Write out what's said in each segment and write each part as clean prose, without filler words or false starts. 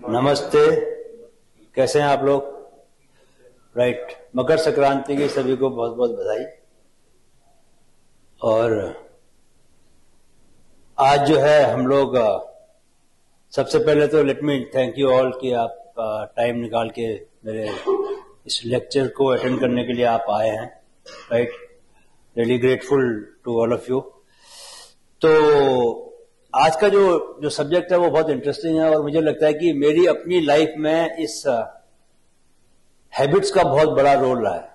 नमस्ते, कैसे हैं आप लोग? राइट, मकर संक्रांति की सभी को बहुत बहुत बधाई। और आज जो है हम लोग सबसे पहले तो let me thank you all कि आप टाइम निकाल के मेरे इस लेक्चर को अटेंड करने के लिए आप आए हैं। Right, really grateful to all of you. तो आज का जो सब्जेक्ट है वो बहुत इंटरेस्टिंग है और मुझे लगता है कि मेरी अपनी लाइफ में इस हैबिट्स का बहुत बड़ा रोल रहा है।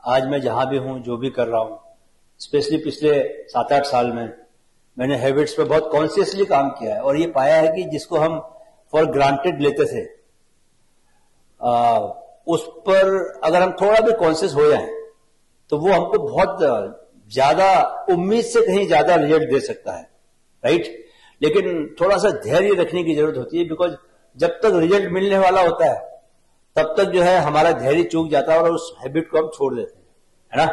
आज मैं जहां भी हूं, जो भी कर रहा हूं, स्पेशली पिछले 7-8 साल में मैंने हैबिट्स पे बहुत कॉन्शियसली काम किया है और ये पाया है कि जिसको हम फॉर ग्रांटेड लेते थे उस पर अगर हम थोड़ा भी कॉन्शियस हो जाएं तो वो हमको बहुत ज्यादा उम्मीद से कहीं ज्यादा रिजल्ट दे सकता है। राइट, लेकिन थोड़ा सा धैर्य रखने की जरूरत होती है, बिकॉज जब तक रिजल्ट मिलने वाला होता है तब तक जो है हमारा धैर्य चूक जाता है और उस हैबिट को हम छोड़ देते हैं, है ना।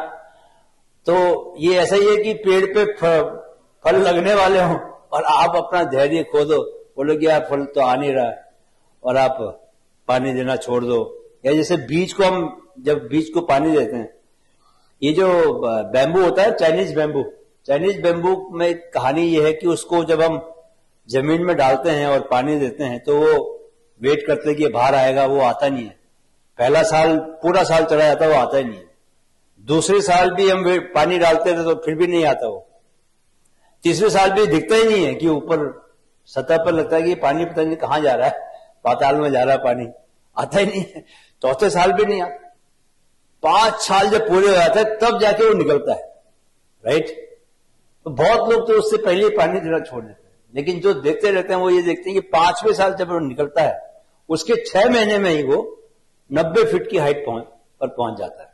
तो ये ऐसा ही है कि पेड़ पे फल लगने वाले हों और आप अपना धैर्य खो दो, बोलो कि यार फल तो आ नहीं रहा है, और आप पानी देना छोड़ दो। या जैसे बीज को हम जब बीज को पानी देते हैं, ये जो बैम्बू होता है चाइनीज बैम्बू में एक कहानी ये है कि उसको जब हम जमीन में डालते हैं और पानी देते हैं तो वो वेट करते हैं कि बाहर आएगा, वो आता नहीं है। पहला साल पूरा साल चला जाता है, वो आता ही नहीं है। दूसरे साल भी हम पानी डालते थे तो फिर भी नहीं आता वो। तीसरे साल भी दिखता ही नहीं है कि ऊपर सतह पर लगता है कि पानी पता नहीं कहां जा रहा है, पाताल में जा रहा है पानी, आता ही नहीं है। चौथे साल भी नहीं आता। 5 साल जब पूरे हो जाते हैं तब जाके वो निकलता है। राइट, तो बहुत लोग तो उससे पहले ही पानी देना छोड़ देते हैं, लेकिन जो देखते रहते हैं वो ये देखते हैं कि 5वें साल जब वो निकलता है उसके 6 महीने में ही वो 90 फीट की हाइट पर पहुंच जाता है।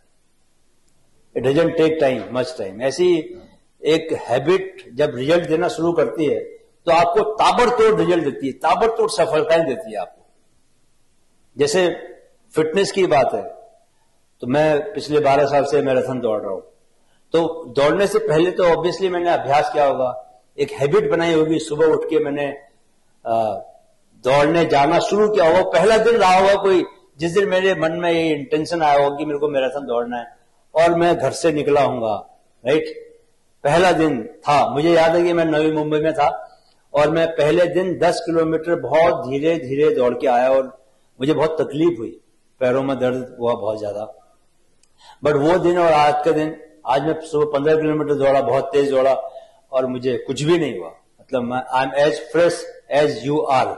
It doesn't take time, much time. ऐसी एक हैबिट जब रिजल्ट देना शुरू करती है तो आपको ताबड़तोड़ रिजल्ट देती है, ताबड़तोड़ सफलताएं देती है आपको। जैसे फिटनेस की बात है तो मैं पिछले 12 साल से मैराथन दौड़ रहा हूं। तो दौड़ने से पहले तो ऑब्वियसली मैंने अभ्यास किया होगा, एक हैबिट बनाई होगी। सुबह उठ के मैंने दौड़ने जाना शुरू किया होगा। पहला दिन रहा होगा कोई जिस दिन मेरे मन में ये इंटेंशन आया होगा कि मेरे को मैराथन दौड़ना है और मैं घर से निकला हूंगा। राइट, पहला दिन था, मुझे याद है कि मैं नवी मुंबई में था और मैं पहले दिन 10 किलोमीटर बहुत धीरे धीरे दौड़ के आया और मुझे बहुत तकलीफ हुई, पैरों में दर्द हुआ बहुत ज्यादा। बट वो दिन और आज का दिन, आज मैं सुबह 15 किलोमीटर दौड़ा, बहुत तेज दौड़ा और मुझे कुछ भी नहीं हुआ। मतलब I am as fresh as you are.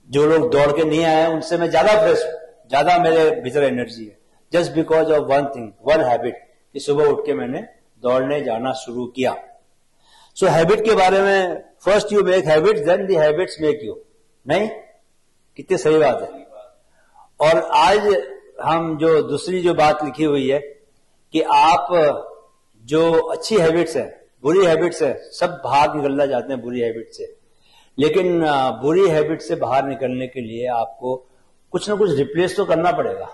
जो लोग दौड़ के नहीं आए उनसे मैं ज्यादा फ्रेश हूं, ज्यादा मेरे भीतर एनर्जी है, just because of one thing, one habit, कि सुबह उठ के मैंने दौड़ने जाना शुरू किया। सो हैबिट के बारे में, first you make habit then the habits make you. नहीं, कितनी सही बात है। और आज हम जो दूसरी जो बात लिखी हुई है कि आप जो अच्छी हैबिट्स है, बुरी हैबिट्स है, सब बाहर निकलना चाहते हैं बुरी हैबिट से, लेकिन बुरी हैबिट से बाहर निकलने के लिए आपको कुछ ना कुछ रिप्लेस तो करना पड़ेगा।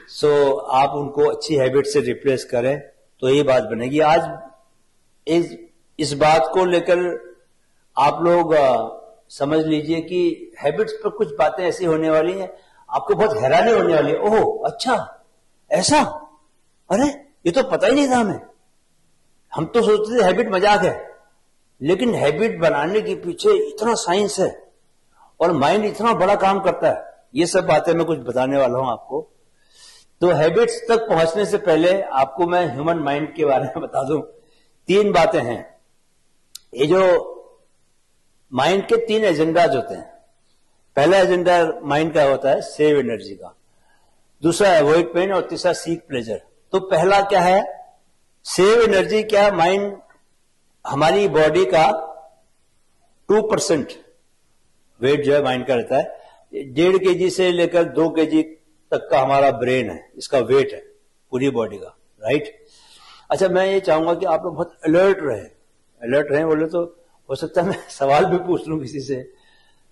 सो आप उनको अच्छी हैबिट से रिप्लेस करें तो ये बात बनेगी। आज इस बात को लेकर आप लोग समझ लीजिए कि हैबिट्स पर कुछ बातें ऐसी होने वाली हैं, आपको बहुत हैरानी होने वाली है। ओह अच्छा, ऐसा, अरे ये तो पता ही नहीं था हमें। हम तो सोचते थे हैबिट मजाक है, लेकिन हैबिट बनाने के पीछे इतना साइंस है और माइंड इतना बड़ा काम करता है। ये सब बातें मैं कुछ बताने वाला हूं आपको। तो हैबिट्स तक पहुंचने से पहले आपको मैं ह्यूमन माइंड के बारे में बता दूं। 3 बातें हैं। ये जो माइंड के 3 एजेंडाज होते हैं। पहला एजेंडा माइंड का होता है सेव एनर्जी का, दूसरा अवॉइड पेन और तीसरा सीक प्लेजर। तो पहला क्या है, सेव एनर्जी। क्या, माइंड हमारी बॉडी का 2% वेट जो है माइंड का रहता है। 1.5 kg से लेकर 2 kg तक का हमारा ब्रेन है, इसका वेट है पूरी बॉडी का। राइट, अच्छा मैं ये चाहूंगा कि आप लोग बहुत अलर्ट रहें बोले तो हो सकता है मैं सवाल भी पूछ लूं किसी से,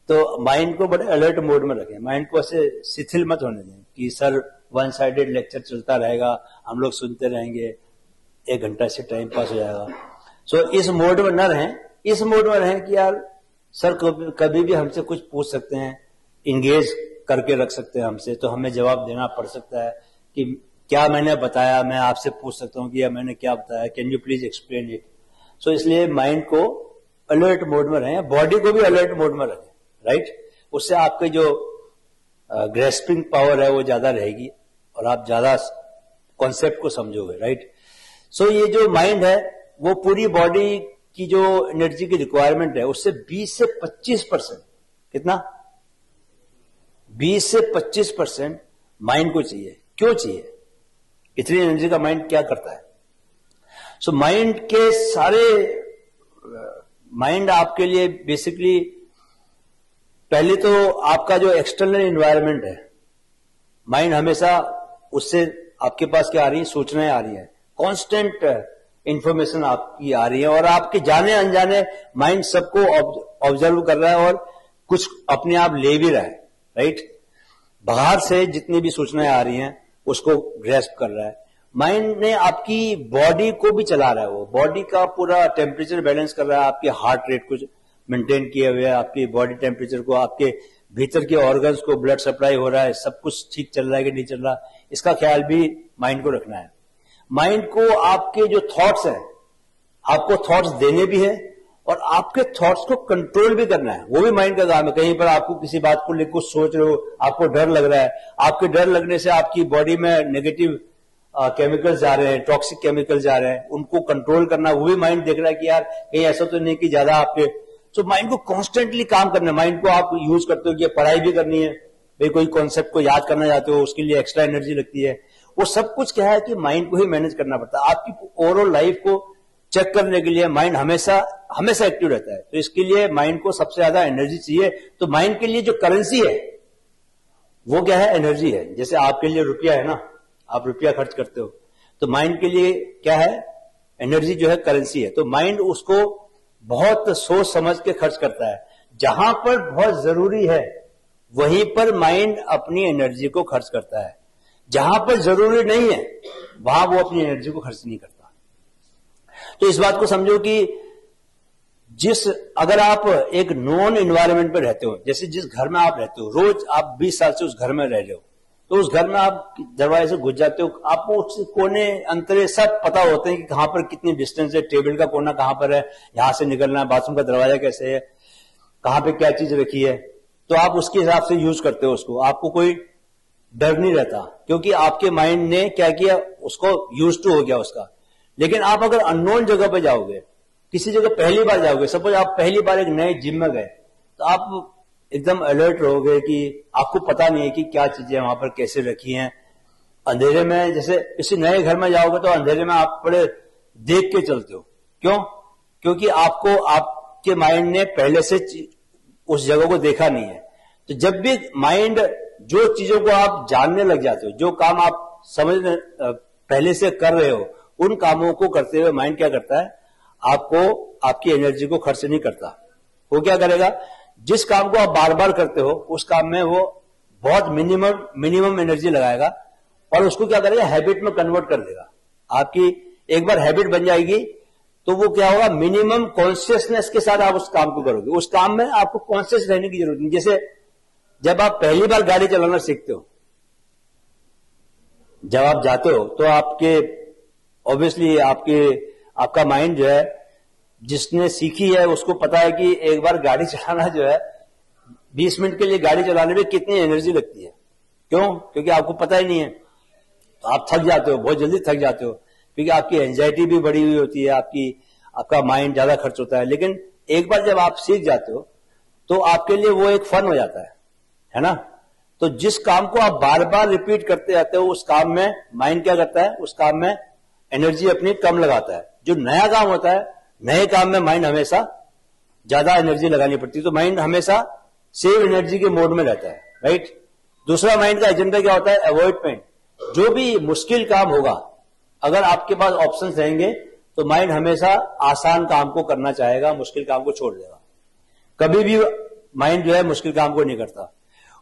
तो माइंड को बड़े अलर्ट मोड में रखें। माइंड को ऐसे शिथिल मत होने दें कि सर वन साइडेड लेक्चर चलता रहेगा, हम लोग सुनते रहेंगे, 1 घंटा से टाइम पास हो जाएगा। सो इस मोड में न रहें, इस मोड में रहें कि यार सर कभी भी हमसे कुछ पूछ सकते हैं, इंगेज करके रख सकते हैं हमसे, तो हमें जवाब देना पड़ सकता है कि क्या मैंने बताया, मैं आपसे पूछ सकता हूं कि मैंने क्या बताया, can you please explain it. So इसलिए माइंड को अलर्ट मोड में रहें, बॉडी को भी अलर्ट मोड में रखें, राइट। उससे आपके जो ग्रेस्पिंग पावर है वो ज्यादा रहेगी और आप ज्यादा कॉन्सेप्ट को समझोगे, राइट। सो ये जो माइंड है वो पूरी बॉडी की जो एनर्जी की रिक्वायरमेंट है उससे 20 से 25%, कितना, 20 से 25% माइंड को चाहिए। क्यों चाहिए इतनी एनर्जी का माइंड क्या करता है? सो माइंड के सारे माइंड आपके लिए बेसिकली पहले तो आपका जो एक्सटर्नल एनवायरनमेंट है, माइंड हमेशा उससे आपके पास क्या आ रही है, सूचनाएं आ रही है, कांस्टेंट इंफॉर्मेशन आपकी आ रही है और आपके जाने अनजाने माइंड सबको ऑब्जर्व कर रहा है और कुछ अपने आप ले भी रहा है, राइट। बाहर से जितनी भी सूचनाएं आ रही हैं उसको ग्रैस्प कर रहा है। माइंड ने आपकी बॉडी को भी चला रहा है, वो बॉडी का पूरा टेम्परेचर बैलेंस कर रहा है, आपके हार्ट रेट को मेंटेन किए हुए, आपकी बॉडी टेम्परेचर को, आपके भीतर के ऑर्गन्स को ब्लड सप्लाई हो रहा है, सब कुछ ठीक चल रहा है कि नहीं चल रहा, इसका ख्याल भी माइंड को रखना है। माइंड को आपके जो थॉट्स हैं, आपको थॉट्स देने भी है और आपके थॉट्स को कंट्रोल भी करना है, वो भी माइंड का काम है। कहीं पर आपको किसी बात को लेकर कुछ सोच रहे हो, आपको डर लग रहा है, आपके डर लगने से आपकी बॉडी में नेगेटिव केमिकल्स जा रहे हैं, टॉक्सिक केमिकल्स जा रहे हैं, उनको कंट्रोल करना, वो भी माइंड देख रहा है कि यार कहीं ऐसा तो नहीं कि ज्यादा आपके। तो माइंड को कॉन्स्टेंटली काम करना है। माइंड को आप यूज करते हो कि पढ़ाई भी करनी है, भाई कोई कॉन्सेप्ट को याद करना चाहते हो, उसके लिए एक्स्ट्रा एनर्जी लगती है, वो सब कुछ क्या है कि माइंड को ही मैनेज करना पड़ता है। आपकी ओवरऑल लाइफ को चेक करने के लिए माइंड हमेशा हमेशा एक्टिव रहता है, तो इसके लिए माइंड को सबसे ज्यादा एनर्जी चाहिए। तो माइंड के लिए जो करेंसी है वो क्या है, एनर्जी है। जैसे आपके लिए रुपया है ना, आप रुपया खर्च करते हो, तो माइंड के लिए क्या है, एनर्जी जो है करेंसी है। तो माइंड उसको बहुत सोच समझ के खर्च करता है। जहां पर बहुत जरूरी है वहीं पर माइंड अपनी एनर्जी को खर्च करता है, जहां पर जरूरी नहीं है वहां वो अपनी एनर्जी को खर्च नहीं करता। तो इस बात को समझो कि अगर आप एक नॉन एनवायरनमेंट में रहते हो, जैसे जिस घर में आप रहते हो, रोज आप 20 साल से उस घर में रह रहे हो, तो उस घर में आप दरवाजे से घुस जाते हो, आपको उस कोने अंतरे सब पता होते हैं कि कहां पर कितनी डिस्टेंस है, टेबल का कोना कहां पर है, यहां से निकलना है, बाथरूम का दरवाजा कैसे है, कहां पे क्या चीज रखी है, तो आप उसके हिसाब से यूज करते हो उसको। आपको कोई डर नहीं रहता क्योंकि आपके माइंड ने क्या किया, उसको यूज टू हो गया उसका। लेकिन आप अगर अननोन जगह पे जाओगे, किसी जगह पहली बार जाओगे, सपोज आप पहली बार एक नए जिम में गए, तो आप एकदम अलर्ट रहोगे कि आपको पता नहीं है कि क्या चीजें वहां पर कैसे रखी हैं। अंधेरे में, जैसे किसी नए घर में जाओगे तो अंधेरे में आप बड़े देख के चलते हो। क्यों? क्योंकि आपको आपके माइंड ने पहले से उस जगह को देखा नहीं है। तो जब भी माइंड जो चीजों को आप जानने लग जाते हो, जो काम आप समझ पहले से कर रहे हो, उन कामों को करते हुए माइंड क्या करता है, आपको आपकी एनर्जी को खर्च नहीं करता। वो क्या करेगा, जिस काम को आप बार बार करते हो उस काम में वो बहुत मिनिमम एनर्जी लगाएगा और उसको क्या करेगा, हैबिट में कन्वर्ट कर देगा। आपकी एक बार हैबिट बन जाएगी तो वो क्या होगा, मिनिमम कॉन्शियसनेस के साथ आप उस काम को करोगे। उस काम में आपको कॉन्शियस रहने की जरूरत नहीं। जैसे जब आप पहली बार गाड़ी चलाना सीखते हो, जब आप जाते हो तो आपके ऑब्वियसली आपका माइंड जो है, जिसने सीखी है उसको पता है कि एक बार गाड़ी चलाना जो है, 20 मिनट के लिए गाड़ी चलाने में कितनी एनर्जी लगती है। क्यों? क्योंकि आपको पता ही नहीं है, तो आप थक जाते हो, बहुत जल्दी थक जाते हो, क्योंकि आपकी एंजाइटी भी बढ़ी हुई होती है, आपका माइंड ज्यादा खर्च होता है। लेकिन एक बार जब आप सीख जाते हो तो आपके लिए वो एक फन हो जाता है ना। तो जिस काम को आप बार बार रिपीट करते रहते हो, उस काम में माइंड क्या करता है, उस काम में एनर्जी अपनी कम लगाता है। जो नया काम होता है, नए काम में माइंड हमेशा ज्यादा एनर्जी लगानी पड़ती है। तो माइंड हमेशा सेव एनर्जी के मोड में रहता है, राइट। दूसरा माइंड का एजेंडा क्या होता है, अवॉइडमेंट। जो भी मुश्किल काम होगा, अगर आपके पास ऑप्शंस रहेंगे तो माइंड हमेशा आसान काम को करना चाहेगा, मुश्किल काम को छोड़ देगा। कभी भी माइंड जो है मुश्किल काम को नहीं करता।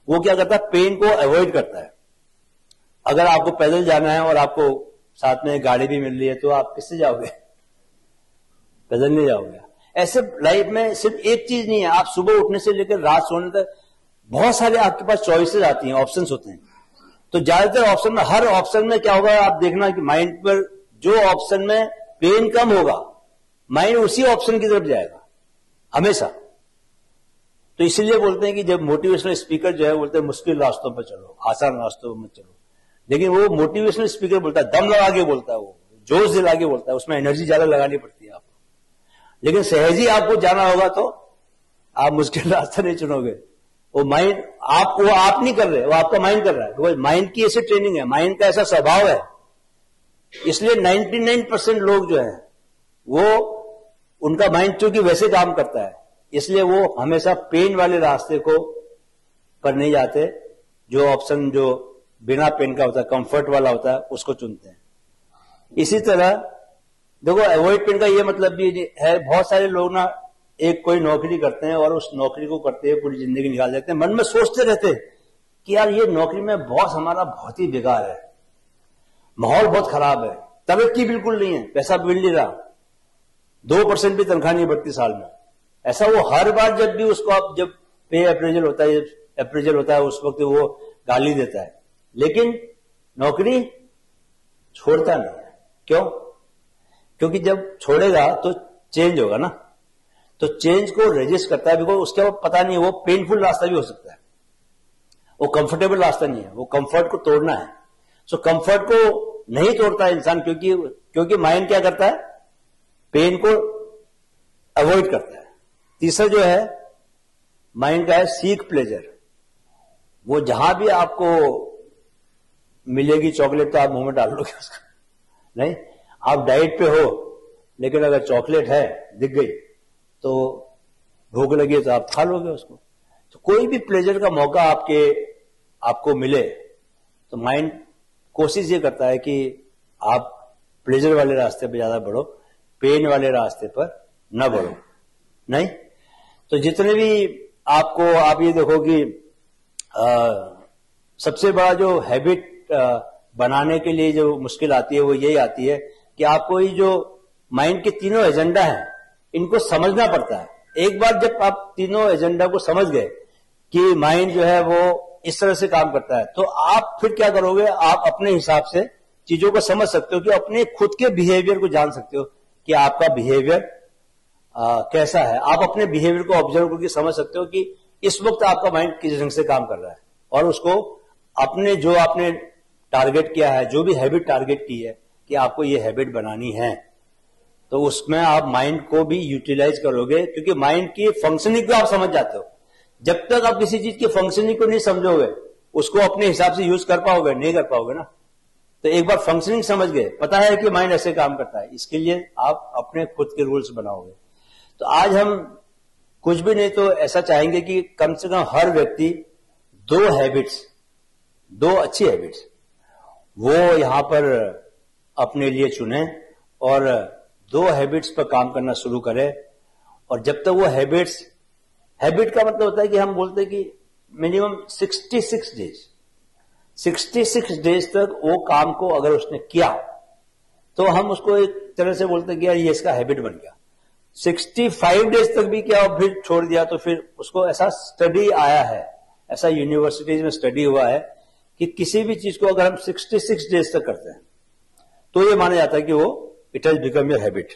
वो क्या करता है, पेन को अवॉइड करता है। अगर आपको पैदल जाना है और आपको साथ में गाड़ी भी मिल रही है तो आप किससे जाओगे, पैदल नहीं जाओगे। ऐसे लाइफ में सिर्फ एक चीज नहीं है, आप सुबह उठने से लेकर रात सोने तक बहुत सारे आपके पास चॉइसेस आती हैं, ऑप्शंस होते हैं। तो ज्यादातर ऑप्शन में, हर ऑप्शन में क्या होगा आप देखना कि माइंड पर जो ऑप्शन में पेन कम होगा, माइंड उसी ऑप्शन की तरफ जाएगा हमेशा। तो इसीलिए बोलते हैं कि जब मोटिवेशनल स्पीकर जो है बोलते हैं मुश्किल रास्तों पर चलो, आसान रास्तों पर मत चलो। लेकिन वो मोटिवेशनल स्पीकर बोलता है, दम लगा के बोलता है, वो जोश दिला के बोलता है, उसमें एनर्जी ज्यादा लगानी पड़ती है आपको। लेकिन सहज ही आपको जाना होगा तो आप मुश्किल रास्ता नहीं चुनोगे। वो माइंड वो आप नहीं कर रहे, वो आपका माइंड कर रहा है। वो माइंड की ऐसी ट्रेनिंग है, माइंड का ऐसा स्वभाव है। इसलिए 99% लोग जो है वो, उनका माइंड चूंकि वैसे काम करता है, इसलिए वो हमेशा पेन वाले रास्ते को पर नहीं जाते। जो ऑप्शन जो बिना पेन का होता है, कंफर्ट वाला होता है, उसको चुनते हैं। इसी तरह देखो, अवॉइड पेन का ये मतलब भी है, बहुत सारे लोग ना एक कोई नौकरी करते हैं और उस नौकरी को करते हुए पूरी जिंदगी निकाल देते हैं। मन में सोचते रहते हैं कि यार ये नौकरी में बॉस हमारा बहुत ही बेकार है, माहौल बहुत खराब है, तरक्की बिल्कुल नहीं है, पैसा मिल नहीं रहा, 2% भी तनख्वाह नहीं बढ़ती साल में। ऐसा वो हर बार जब भी उसको आप, जब पे अप्रेजल होता है उस वक्त वो गाली देता है। लेकिन नौकरी छोड़ता नहीं है। क्यों? क्योंकि जब छोड़ेगा तो चेंज होगा ना, तो चेंज को रेजिस्ट करता है। बिकॉज उसके पता नहीं, वो पेनफुल रास्ता भी हो सकता है, वो कंफर्टेबल रास्ता नहीं है, वो कंफर्ट को तोड़ना है। सो कंफर्ट को नहीं तोड़ता है इंसान, क्योंकि माइंड क्या करता है, पेन को अवॉइड करता है। तीसरा जो है माइंड का है सीक प्लेजर। वो जहां भी आपको मिलेगी चॉकलेट तो आप मुंह में डाल लोगे उसको, नहीं? आप डाइट पे हो लेकिन अगर चॉकलेट है दिख गई तो भूख लगी तो आप खा लोगे उसको। तो कोई भी प्लेजर का मौका आपको मिले तो माइंड कोशिश ये करता है कि आप प्लेजर वाले रास्ते पर ज्यादा बढ़ो, पेन वाले रास्ते पर न बढ़ो, नहीं? तो जितने भी आप ये देखो कि सबसे बड़ा जो हैबिट बनाने के लिए जो मुश्किल आती है वो यही आती है कि आपको ये जो माइंड के तीनों एजेंडा हैं इनको समझना पड़ता है। एक बार जब आप तीनों एजेंडा को समझ गए कि माइंड जो है वो इस तरह से काम करता है, तो आप फिर क्या करोगे, आप अपने हिसाब से चीजों को समझ सकते हो कि अपने खुद के बिहेवियर को जान सकते हो कि आपका बिहेवियर कैसा है। आप अपने बिहेवियर को ऑब्जर्व करके समझ सकते हो कि इस वक्त आपका माइंड किस ढंग से काम कर रहा है, और उसको जो आपने टारगेट किया है, जो भी हैबिट टारगेट की है कि आपको ये हैबिट बनानी है, तो उसमें आप माइंड को भी यूटिलाइज करोगे, क्योंकि माइंड की फंक्शनिंग को आप समझ जाते हो। जब तक आप किसी चीज की फंक्शनिंग को नहीं समझोगे, उसको अपने हिसाब से यूज कर पाओगे, नहीं कर पाओगे ना। तो एक बार फंक्शनिंग समझ गए, पता है कि माइंड ऐसे काम करता है, इसके लिए आप अपने खुद के रूल्स बनाओगे। तो आज हम कुछ भी नहीं तो ऐसा चाहेंगे कि कम से कम हर व्यक्ति दो अच्छी हैबिट्स वो यहां पर अपने लिए चुने और 2 हैबिट्स पर काम करना शुरू करें। और जब तक वो हैबिट का मतलब होता है कि हम बोलते हैं कि मिनिमम 66 डेज तक वो काम को अगर उसने किया तो हम उसको एक तरह से बोलते हैं कि यार ये इसका हैबिट बन गया। 65 डेज तक भी किया और फिर छोड़ दिया तो फिर उसको, ऐसा स्टडी आया है, ऐसा यूनिवर्सिटीज में स्टडी हुआ है कि किसी भी चीज को अगर हम 66 डेज तक करते हैं तो ये माना जाता है कि वो it has become your habit.